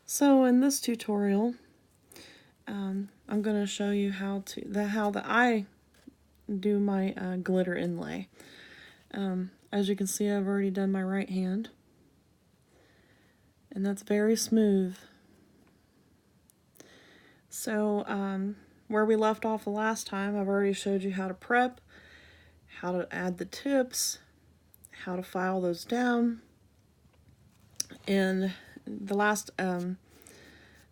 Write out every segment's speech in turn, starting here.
So in this tutorial, I'm going to show you how that I do my glitter inlay. As you can see, I've already done my right hand, and that's very smooth. So where we left off the last time, I've already showed you how to prep, how to add the tips, how to file those down. In the last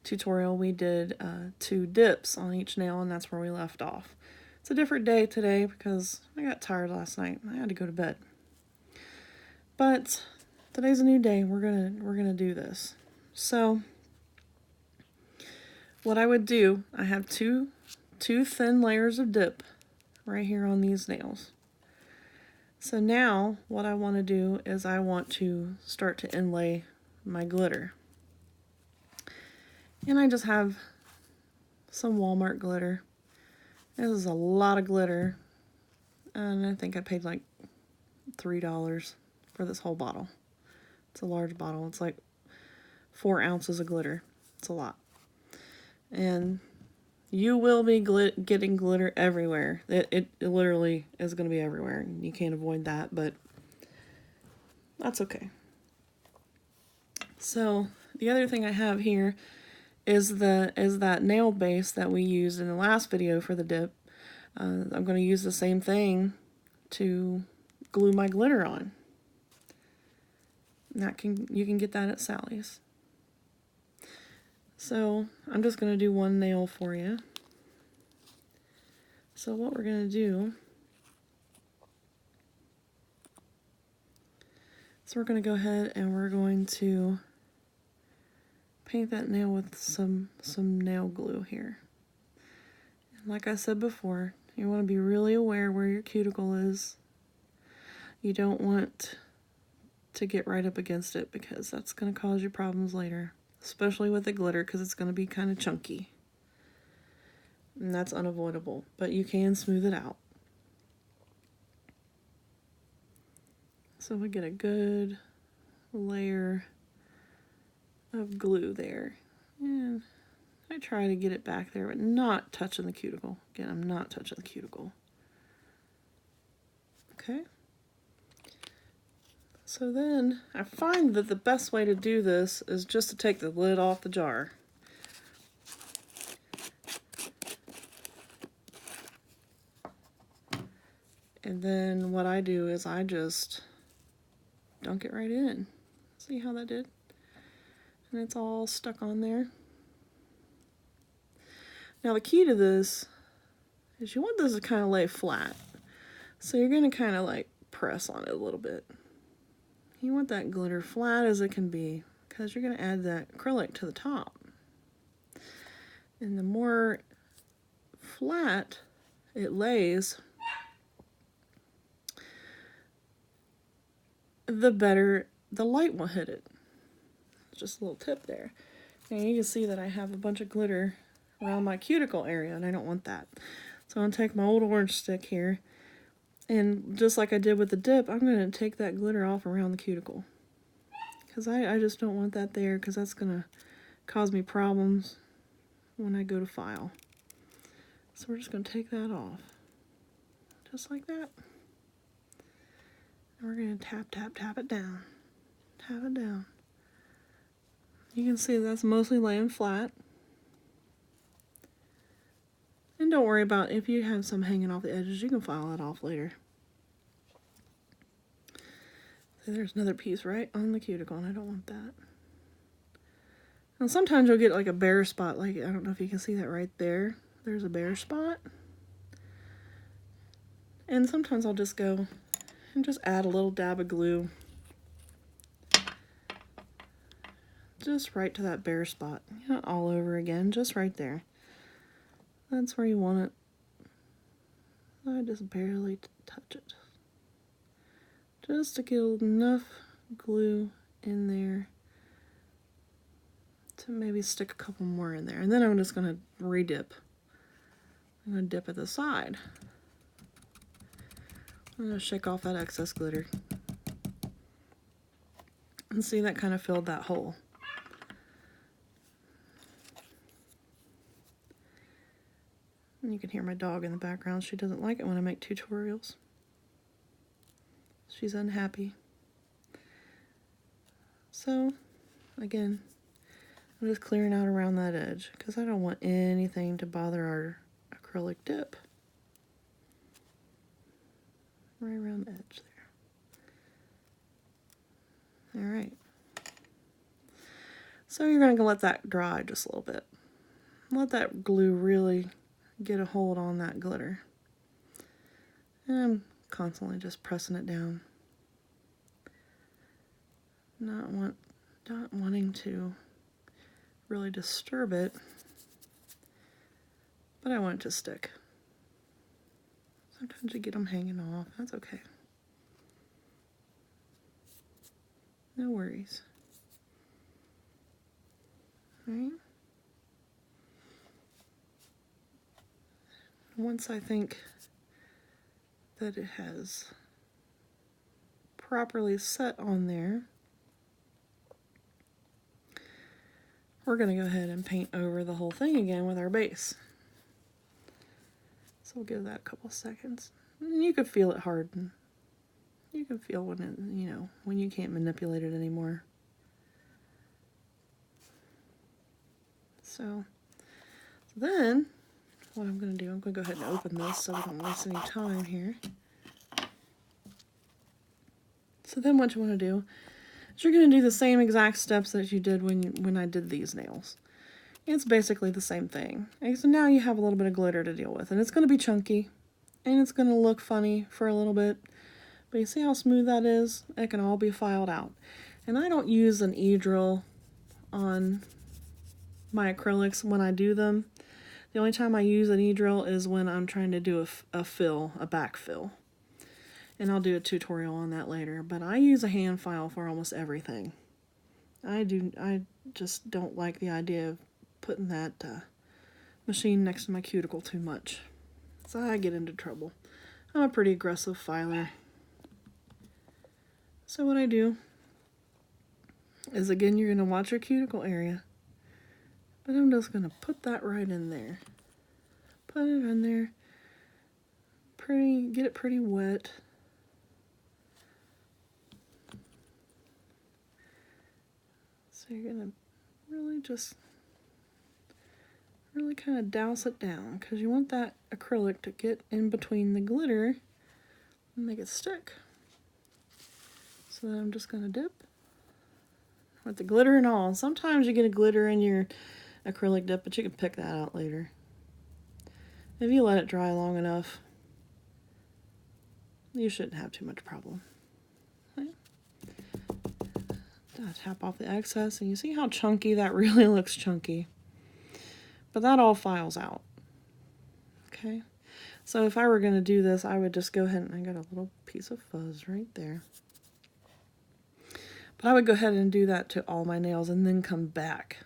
tutorial, we did 2 dips on each nail, and that's where we left off. It's a different day today because I got tired last night. I had to go to bed. But today's a new day. We're gonna do this. So what I would do, I have two thin layers of dip right here on these nails. So now what I want to do is I want to start to inlay my glitter. And I just have some Walmart glitter. This is a lot of glitter, and I think I paid like $3 for this whole bottle. It's a large bottle. It's like 4 ounces of glitter. It's a lot. And you will be getting glitter everywhere. It literally is going to be everywhere. You can't avoid that, but that's okay. So the other thing I have here is that nail base that we used in the last video for the dip. I'm going to use the same thing to glue my glitter on. And you can get that at Sally's. So I'm just going to do one nail for you. So what we're going to do, so we're going to go ahead and we're going to paint that nail with some nail glue here. And like I said before, you want to be really aware where your cuticle is. You don't want to get right up against it because that's going to cause you problems later, especially with the glitter because it's going to be kind of chunky. And that's unavoidable, but you can smooth it out. So we get a good layer of glue there. And I try to get it back there, but not touching the cuticle. Again, I'm not touching the cuticle. Okay. So then I find that the best way to do this is just to take the lid off the jar. And then what I do is I just dunk it right in. See how that did? And it's all stuck on there. Now the key to this is you want this to kind of lay flat. So you're going to kind of like press on it a little bit. You want that glitter flat as it can be because you're going to add that acrylic to the top. And the more flat it lays, the better the light will hit it. Just a little tip there. And you can see that I have a bunch of glitter around my cuticle area, and I don't want that. So I'm going to take my old orange stick here, and just like I did with the dip, I'm going to take that glitter off around the cuticle. Because I just don't want that there, because that's going to cause me problems when I go to file. So we're just going to take that off. Just like that. And we're going to tap, tap, tap it down. Tap it down. You can see that's mostly laying flat. And don't worry about if you have some hanging off the edges, you can file that off later. So there's another piece right on the cuticle, and I don't want that. And sometimes you'll get like a bare spot, like I don't know if you can see that right there. There's a bare spot. And sometimes I'll just go and just add a little dab of glue. Just right to that bare spot. Not all over again, just right there. That's where you want it. I just barely touch it. Just to get enough glue in there to maybe stick a couple more in there. And then I'm just going to re-dip. I'm going to dip at the side. I'm going to shake off that excess glitter. And see, that kind of filled that hole. And you can hear my dog in the background. She doesn't like it when I make tutorials. She's unhappy. So, again, I'm just clearing out around that edge because I don't want anything to bother our acrylic dip. Right around the edge there. Alright. So you're going to let that dry just a little bit. Let that glue really get a hold on that glitter. And I'm constantly just pressing it down. Not wanting to really disturb it, but I want it to stick. Sometimes you get them hanging off. That's okay. No worries. All right. Once I think that it has properly set on there, we're going to go ahead and paint over the whole thing again with our base. So we'll give that a couple seconds. And you can feel it harden. You can feel when it, when you can't manipulate it anymore. So then what I'm going to do, I'm going to go ahead and open this so we don't waste any time here. So then what you want to do is you're going to do the same exact steps that you did when I did these nails. It's basically the same thing. And so now you have a little bit of glitter to deal with, and it's going to be chunky, and it's going to look funny for a little bit. But you see how smooth that is? It can all be filed out. And I don't use an e-drill on my acrylics when I do them. The only time I use an e-drill is when I'm trying to do a fill, a back fill. And I'll do a tutorial on that later. But I use a hand file for almost everything. I just don't like the idea of putting that machine next to my cuticle too much. So I get into trouble. I'm a pretty aggressive filer. So what I do is, again, you're going to watch your cuticle area. But I'm just going to put that right in there. Put it in there. Get it pretty wet. So you're going to really kind of douse it down, because you want that acrylic to get in between the glitter and make it stick. So then I'm just going to dip with the glitter and all. Sometimes you get a glitter in your acrylic dip, but you can pick that out later. If you let it dry long enough, you shouldn't have too much problem. Okay. Tap off the excess, and you see how chunky that really looks chunky. But that all files out. Okay. So if I were going to do this, I would just go ahead and I got a little piece of fuzz right there. But I would go ahead and do that to all my nails and then come back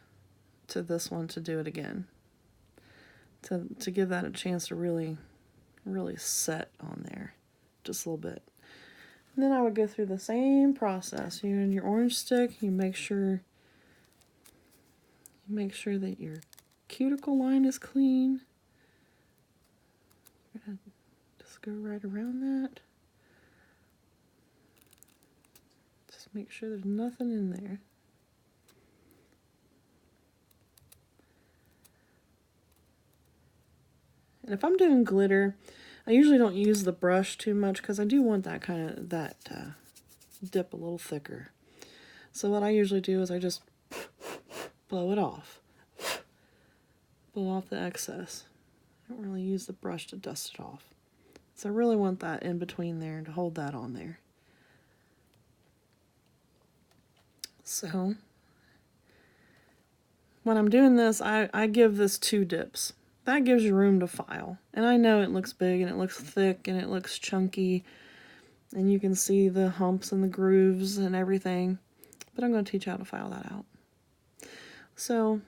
to this one to do it again. To give that a chance to really set on there just a little bit. And then I would go through the same process. You're in your orange stick, you make sure that your cuticle line is clean. You're gonna just go right around that. Just make sure there's nothing in there. And if I'm doing glitter, I usually don't use the brush too much because I do want that dip a little thicker. So what I usually do is I just blow it off. Blow off the excess. I don't really use the brush to dust it off. So I really want that in between there to hold that on there. So when I'm doing this, I give this 2 dips. That gives you room to file. And I know it looks big and it looks thick and it looks chunky. And you can see the humps and the grooves and everything. But I'm going to teach you how to file that out. So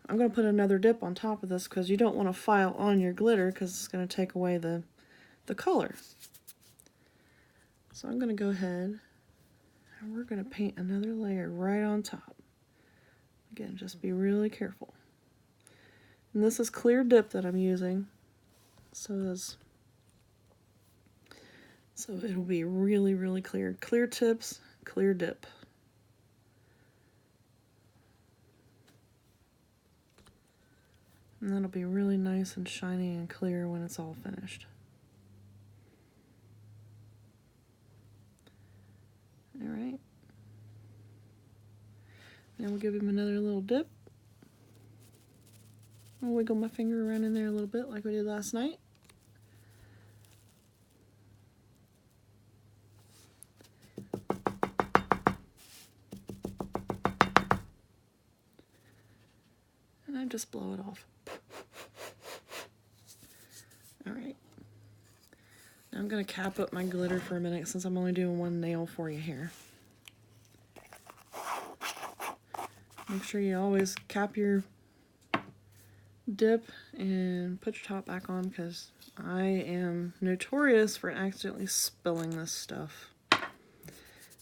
I'm going to put another dip on top of this because you don't want to file on your glitter because it's going to take away the color. So I'm going to go ahead and we're going to paint another layer right on top. Again, just be really careful. And this is clear dip that I'm using. So it'll be really, really clear. Clear tips, clear dip. And that'll be really nice and shiny and clear when it's all finished. All right. Now we'll give him another little dip. I'll wiggle my finger around in there a little bit like we did last night. And I just blow it off. All right. Now I'm going to cap up my glitter for a minute since I'm only doing one nail for you here. Make sure you always cap your dip and put your top back on, because I am notorious for accidentally spilling this stuff.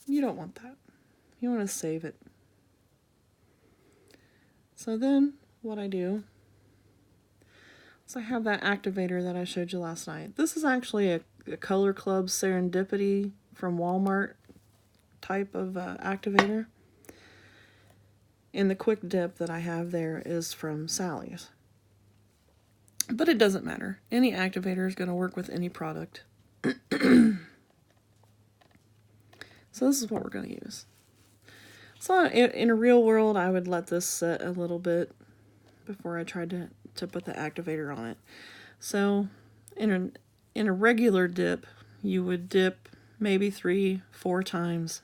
You don't want that. You want to save it. So then what I do is I have that activator that I showed you last night. This is actually a Color Club Serendipity from Walmart type of activator. And the quick dip that I have there is from Sally's. But it doesn't matter. Any activator is going to work with any product. So this is what we're going to use. So in a real world, I would let this set a little bit before I tried to put the activator on it. So in a regular dip, you would dip maybe 3-4 times.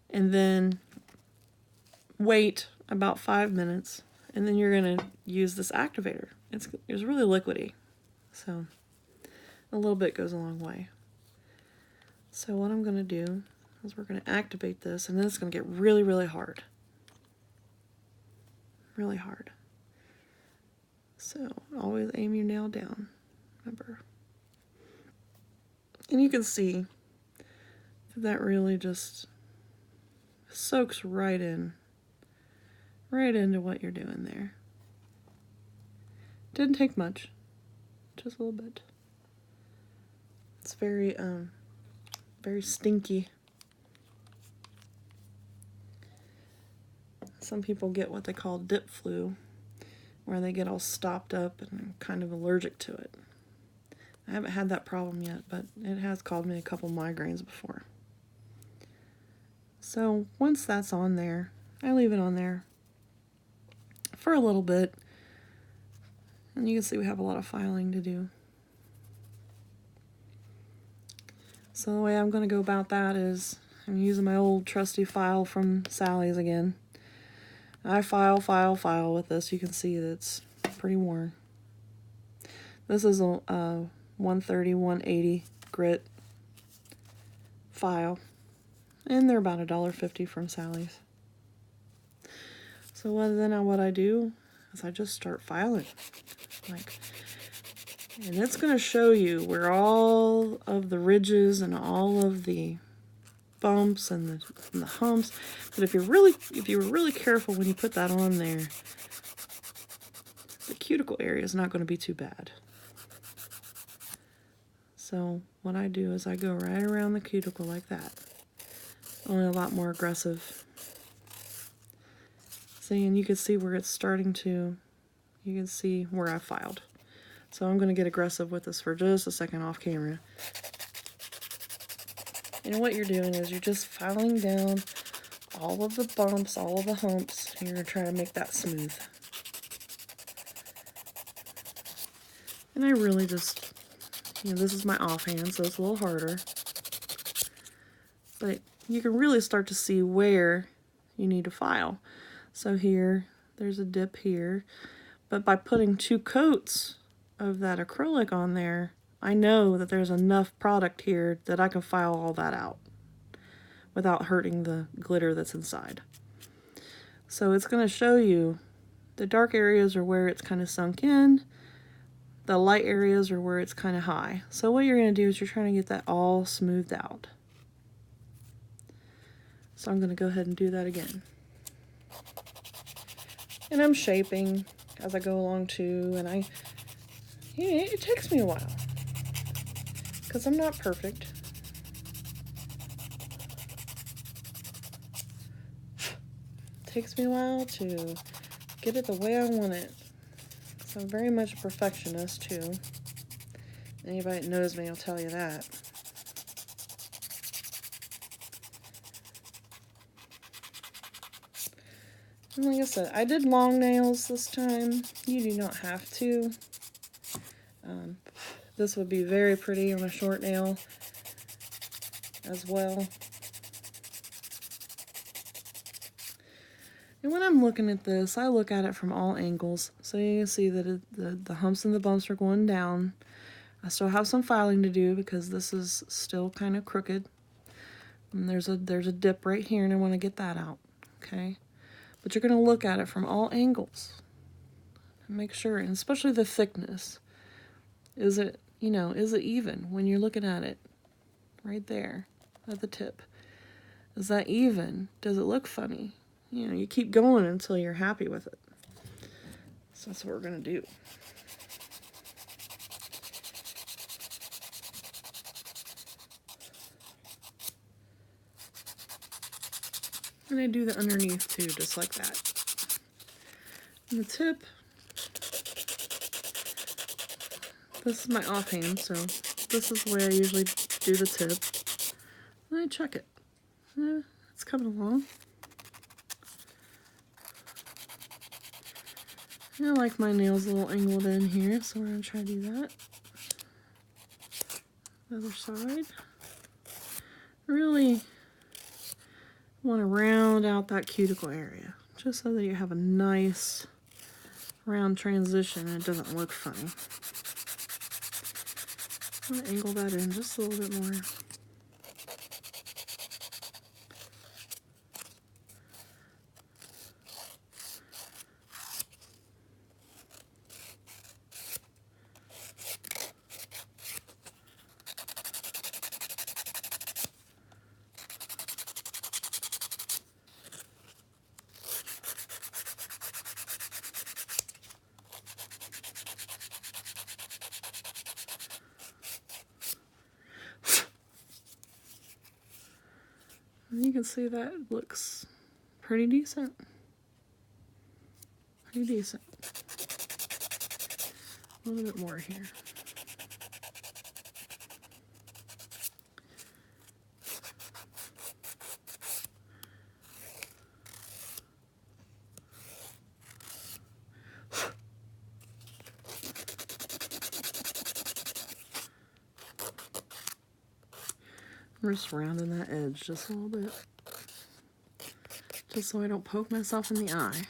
And then wait about 5 minutes. And then you're going to use this activator. It's really liquidy. So a little bit goes a long way. So what I'm going to do is we're going to activate this, and then it's going to get really, really hard. Really hard. So always aim your nail down, remember. And you can see that really just soaks right into what you're doing there. Didn't take much, just a little bit. It's very stinky. Some people get what they call dip flu, where they get all stopped up and are kind of allergic to it. I haven't had that problem yet, but it has caused me a couple migraines before. So once that's on there, I leave it on there for a little bit. And you can see we have a lot of filing to do. So the way I'm going to go about that is I'm using my old trusty file from Sally's again. I file with this. You can see that it's pretty worn. This is a 130, 180 grit file. And they're about $1.50 from Sally's. So what I do is I just start filing. And it's going to show you where all of the ridges and all of the bumps and the humps. But if you were really careful when you put that on there, the cuticle area is not going to be too bad. So what I do is I go right around the cuticle like that. Only a lot more aggressive. See, and you can see where it's starting to, you can see where I filed. So I'm going to get aggressive with this for just a second off camera. And what you're doing is you're just filing down all of the bumps, all of the humps, and you're going to try to make that smooth. And I really just, this is my offhand, so it's a little harder. But you can really start to see where you need to file. So here, there's a dip here. But by putting 2 coats of that acrylic on there, I know that there's enough product here that I can file all that out without hurting the glitter that's inside. So it's going to show you the dark areas are where it's kind of sunk in, the light areas are where it's kind of high. So what you're going to do is you're trying to get that all smoothed out. So I'm going to go ahead and do that again. And I'm shaping as I go along too, and It takes me a while because I'm not perfect. It takes me a while to get it the way I want it. So I'm very much a perfectionist too. Anybody that knows me will tell you that. And like I said, I did long nails this time. You do not have to. This would be very pretty on a short nail as well. And when I'm looking at this, I look at it from all angles. So you can see that the humps and the bumps are going down. I still have some filing to do because this is still kind of crooked. And there's a dip right here, and I want to get that out. Okay? But you're going to look at it from all angles. And make sure, and especially the thickness. Is it, is it even when you're looking at it? Right there at the tip. Is that even? Does it look funny? You keep going until you're happy with it. So that's what we're going to do. And I do the underneath too, just like that. And the tip, this is my offhand, so this is the way I usually do the tip. And I check it. It's coming along. I like my nails a little angled in here, so we're going to try to do that. The other side. Really want to round out that cuticle area, just so that you have a nice round transition and it doesn't look funny. I'm going to angle that in just a little bit more. And you can see that looks pretty decent. Pretty decent. A little bit more here. I'm just rounding that edge just a little bit. Just so I don't poke myself in the eye.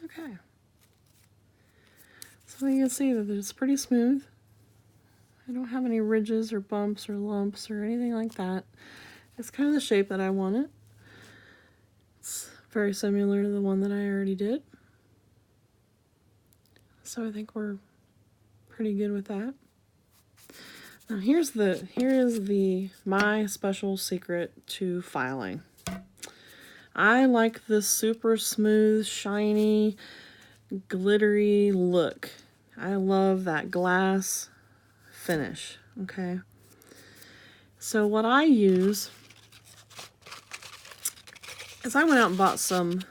Okay. So you can see that it's pretty smooth. I don't have any ridges or bumps or lumps or anything like that. It's kind of the shape that I want it. It's very similar to the one that I already did. So I think we're pretty good with that. Now here is my special secret to filing. I like this super smooth, shiny, glittery look. I love that glass finish, okay? So what I use is I went out and bought some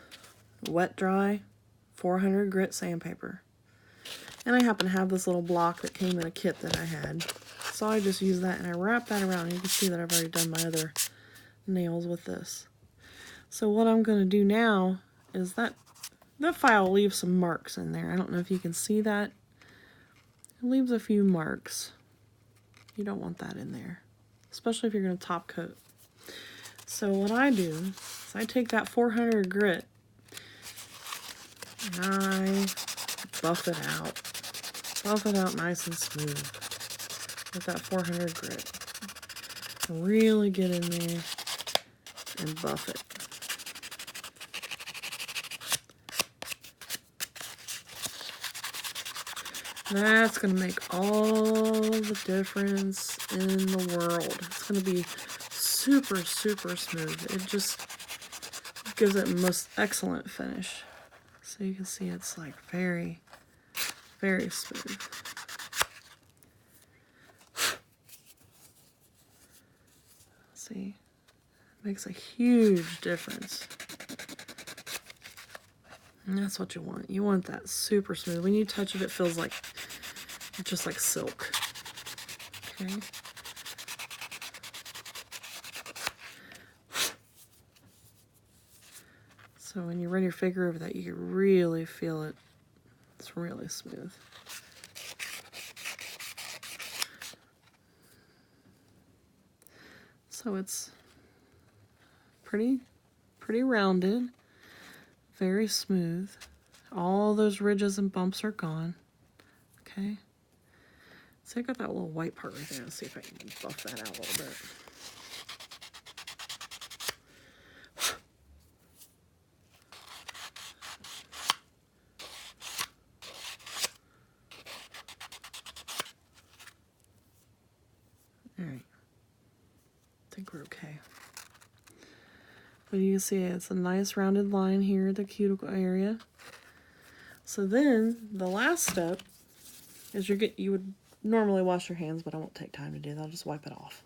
wet dry 400 grit sandpaper. And I happen to have this little block that came in a kit that I had. So I just use that and I wrap that around. You can see that I've already done my other nails with this. So what I'm going to do now is that file leaves some marks in there. I don't know if you can see that. It leaves a few marks. You don't want that in there, especially if you're going to top coat. So what I do is I take that 400 grit and I buff it out. Buff it out nice and smooth. with that 400 grit. Really get in there and buff it. That's going to make all the difference in the world. It's going to be super, super smooth. It just gives it most excellent finish. So you can see it's like very, very smooth. See, makes a huge difference. And that's what you want. You want that super smooth. When you touch it, it feels like just like silk. Okay. So when you run your finger over that, you can really feel it. It's really smooth. So it's pretty rounded, very smooth. All those ridges and bumps are gone. Okay. So I got that little white part right there. Let's see if I can buff that out a little bit. All right. I think we're okay. But you can see it's a nice rounded line here at the cuticle area. So then the last step is you would normally wash your hands, but I won't take time to do that. I'll just wipe it off.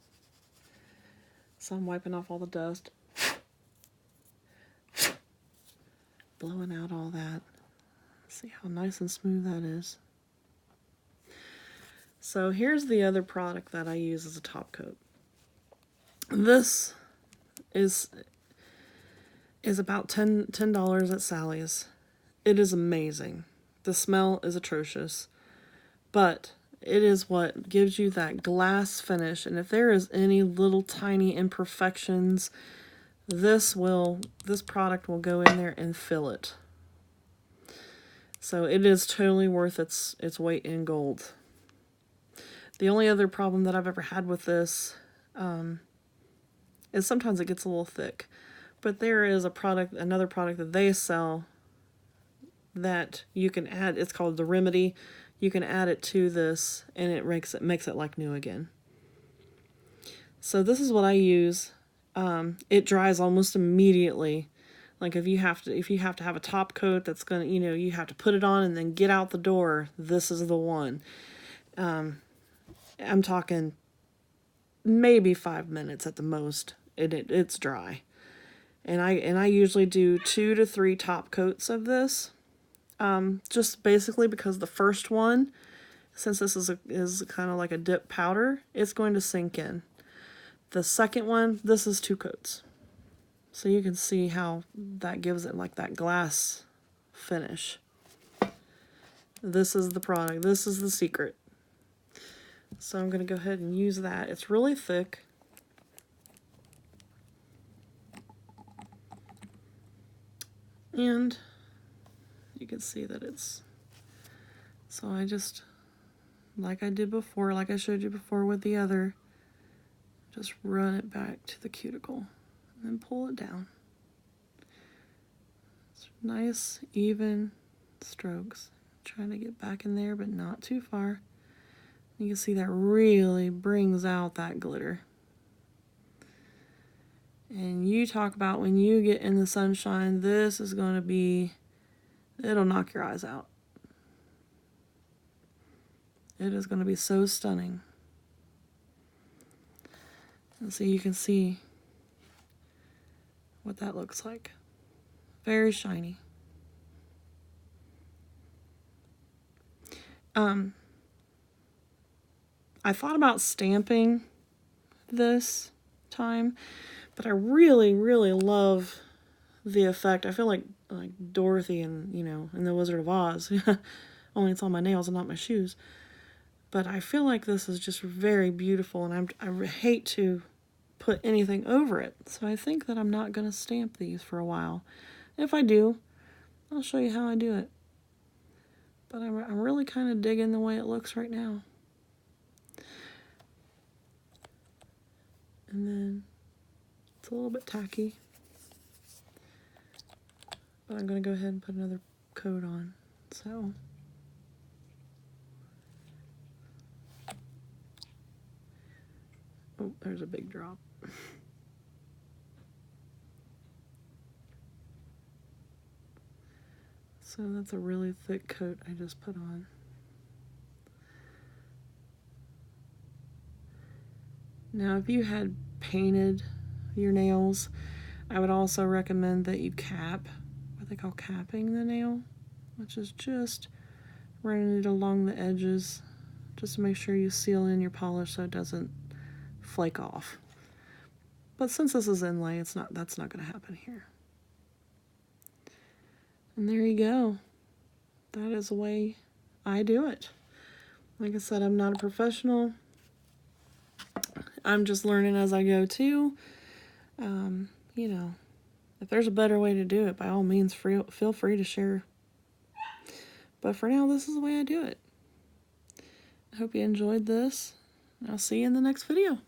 So I'm wiping off all the dust, blowing out all that. See how nice and smooth that is. So here's the other product that I use as a top coat. This is about $10 at Sally's. It is amazing. The smell is atrocious, but it is what gives you that glass finish. And if there is any little tiny imperfections, this product will go in there and fill it. So it is totally worth its weight in gold. The only other problem that I've ever had with this is sometimes it gets a little thick. But there is another product that they sell that you can add. It's called the Remedy. You can add it to this, and it makes it like new again. So this is what I use. It dries almost immediately. Like if you have to have a top coat that's gonna, you have to put it on and then get out the door. This is the one. I'm talking maybe 5 minutes at the most. It's dry. And I usually do 2 to 3 top coats of this, just basically because the first one, since this is kind of like a dip powder, it's going to sink in. The second one, this is 2 coats, so you can see how that gives it like that glass finish. This is the product. This is the secret. So I'm going to go ahead and use that. It's really thick. And you can see that so I just, like I did before, like I showed you before with the other, just run it back to the cuticle and then pull it down. It's nice, even strokes. Trying to get back in there, but not too far. You can see that really brings out that glitter. And you talk about when you get in the sunshine, this is going to be, it'll knock your eyes out. It is going to be so stunning. And so you can see what that looks like. Very shiny. I thought about stamping this time, but I really, really love the effect. I feel like Dorothy and in the Wizard of Oz. Only it's on my nails and not my shoes. But I feel like this is just very beautiful, and I hate to put anything over it. So I think that I'm not going to stamp these for a while. If I do, I'll show you how I do it. But I'm really kind of digging the way it looks right now. And then it's a little bit tacky, but I'm going to go ahead and put another coat on. So oh, there's a big drop. So that's a really thick coat I just put on. Now, if you had painted your nails, I would also recommend that you cap, what they call capping the nail, which is just running it along the edges, just to make sure you seal in your polish so it doesn't flake off. But since this is inlay, that's not going to happen here. And there you go. That is the way I do it. Like I said, I'm not a professional. I'm just learning as I go too. You know, if there's a better way to do it, by all means, feel free to share. But for now, this is the way I do it. I hope you enjoyed this. I'll see you in the next video.